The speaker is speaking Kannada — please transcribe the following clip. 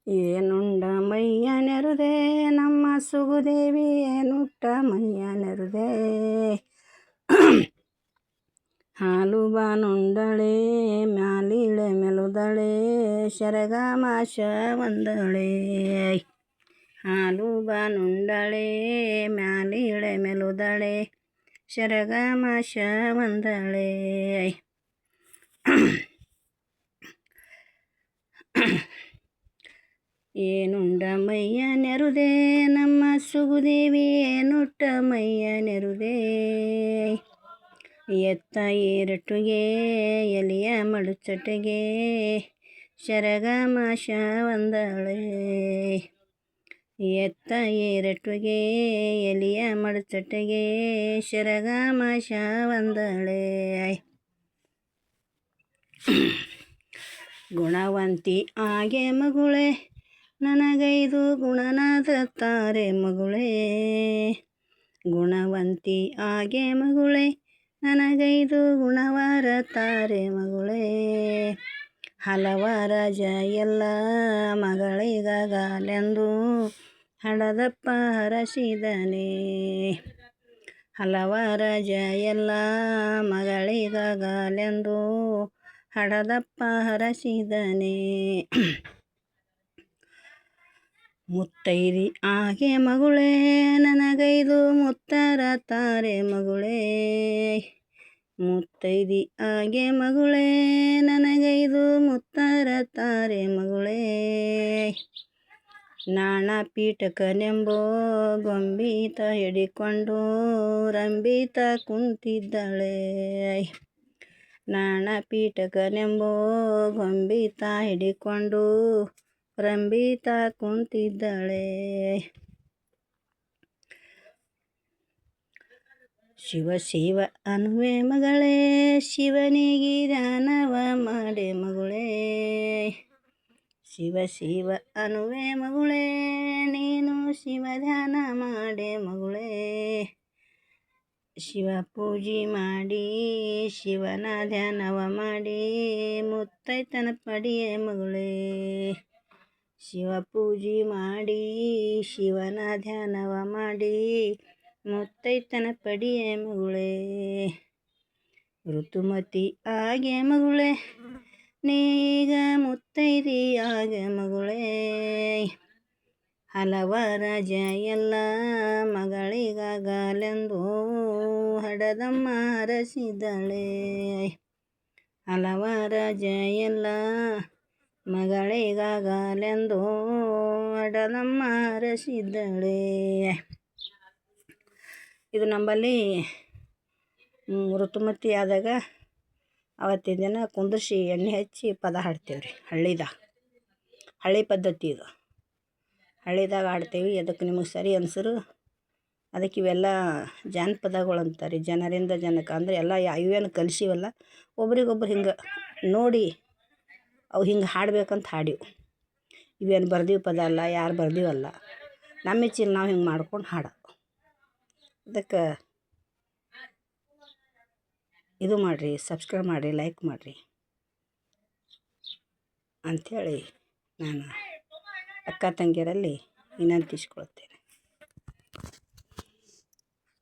ಏನುಂಡ ಮೈಯ ನೆರುದೆ ನಮ್ಮ ಸುಗುದೇವಿ ಏನುಟ್ಟ ಮೈಯ ನೆರುದೆ ಹಾಲು ಬಾನುಂಡಳೆ ಮ್ಯಾಲಿಳೆ ಮೆಲುದಳೆ ಶರಗ ಮಾಶ ಒಂದಳೆ ಹಾಲು ಬಾನುಂಡಳೆ ಮ್ಯಾಲಿಳೆ ಮೆಲುದಳೆ ಶರಗ ಮಾಶ ಒಂದಳೆ ಏನುಂಡ ಮೈಯ ನೆರುದೆ ನಮ್ಮ ಸುಗುದೇವಿ ಏನುಟ್ಟ ಮೈಯ ನೆರುದೆ ಎತ್ತ ಏರಟುಗೆ ಎಲಿಯ ಮಡುಚಟಗೆ ಶರಗ ಮಾಶ ಒಂದಳೆ ಎತ್ತ ಏರಟುಗೆ ಎಲಿಯ ಮಡುಚಟಗೆ ಶರಗ ಮಾಶ ಒಂದಳೆ ಗುಣವಂತಿ ಆಗೆ ಮಗುಳೆ ನನಗೈದು ಗುಣನಾದ ತಾರೆ ಮಗುಳೆ ಗುಣವಂತಿ ಆಗೆ ಮಗುಳೆ ನನಗೈದು ಗುಣವಾರ ತಾರೆ ಮಗುಳೆ ಹಲವಾರ ಎಲ್ಲ ಮಗಳಿಗಾಗಲೆಂದು ಹಡದಪ್ಪ ಹರಸಿದನೆ ಹಲವಾರ ಎಲ್ಲ ಮಗಳಿಗಾಗಲೆಂದು ಹಡದಪ್ಪ ಹರಸಿದನೆ ಮುತ್ತೈದಿ ಆಗೆ ಮಗುಳೆ ನನಗೈದು ಮುತ್ತರ ತಾರೆ ಮಗುಳೆ ಮುತ್ತೈದಿ ಆಗೆ ಮಗುಳೆ ನನಗೈದು ಮುತ್ತರ ತಾರೆ ಮಗುಳೆ ನಾಣ ಪೀಠಕನೆಂಬೋ ಗೊಂಬೀತ ಹಿಡಿಕೊಂಡು ರಂಬೀತ ಕುಂತಿದ್ದಳೆ ನಾಣ ಪೀಠಕನೆಂಬೋ ಗೊಂಬೀತ ಹಿಡಿಕೊಂಡು ರಂಬೀತ ಕುಂತಿದ್ದಳೆ ಶಿವ ಶಿವ ಅನ್ನುವೆ ಮಗಳೇ ಶಿವನಿಗೆ ಧ್ಯಾನವ ಮಾಡೆ ಮಗುಳೇ ಶಿವ ಶಿವ ಅನ್ನುವೆ ಮಗುಳೇ ನೀನು ಶಿವ ಧ್ಯಾನ ಮಾಡೆ ಮಗುಳೇ ಶಿವ ಪೂಜೆ ಮಾಡಿ ಶಿವನ ಧ್ಯಾನವ ಮಾಡಿ ಮುತ್ತೈತನ ಪಡಿಯೇ ಮಗುಳೇ ಶಿವ ಪೂಜೆ ಮಾಡಿ ಶಿವನ ಧ್ಯಾನವ ಮಾಡಿ ಮುತ್ತೈತನ ಪಡಿಯೇ ಮಗುಳೇ ಋತುಮತಿ ಆಗೆ ಮಗುಳೇ ನೀಗ ಮುತ್ತೈದಿ ಆಗೆ ಮಗುಳೇ ಹಲವಾರ ಎಲ್ಲ ಮಗಳಿಗಾಗಲೆಂದು ಹಡದಮ್ಮ ಹರಸಿದಳೆ ಹಲವಾರ ಎಲ್ಲ ಮಗಳಿಗಾಗಲೆಂದು ಹಡದಮ್ಮ ಹರಸಿದಳೆ. ಇದು ನಮ್ಮಲ್ಲಿ ಋತುಮತಿ ಆದಾಗ ಅವತ್ತಿನ ದಿನ ಕುಂದರ್ಸಿ ಎಣ್ಣೆ ಹಚ್ಚಿ ಪದ ಹಾಡ್ತೇವೆ ರೀ. ಹಳ್ಳಿ ಪದ್ಧತಿ ಇದು. ಹಳ್ಳಿದಾಗ ಹಾಡ್ತೇವೆ. ಅದಕ್ಕೆ ನಿಮಗೆ ಸರಿ ಅನ್ಸರು ಅದಕ್ಕೆ ಇವೆಲ್ಲ ಜಾನಪದಗಳು ಅಂತಾರೆ. ಜನರಿಂದ ಜನಕ್ಕೆ ಅಂದರೆ ಎಲ್ಲ ಇವೇನು ಕಲಿಸಿವಲ್ಲ, ಒಬ್ರಿಗೊಬ್ರು ಹಿಂಗೆ ನೋಡಿ ಅವು ಹಿಂಗೆ ಹಾಡ್ಬೇಕಂತ ಹಾಡಿವು. ಇವೇನು ಬರ್ದೀವಿ ಪದ ಅಲ್ಲ, ಯಾರು ಬರ್ದೀವಲ್ಲ, ನಮ್ಮ ಇಚ್ಛೆಲಿ ನಾವು ಹಿಂಗೆ ಮಾಡ್ಕೊಂಡು ಹಾಡೋದು. ಅದಕ್ಕೆ ಇದು ಮಾಡಿರಿ, ಸಬ್ಸ್ಕ್ರೈಬ್ ಮಾಡಿರಿ, ಲೈಕ್ ಮಾಡಿರಿ ಅಂಥೇಳಿ ನಾನು ಅಕ್ಕ ತಂಗಿಯರಲ್ಲಿ ವಿನಂತಿಸ್ಕೊಳ್ತೇನೆ.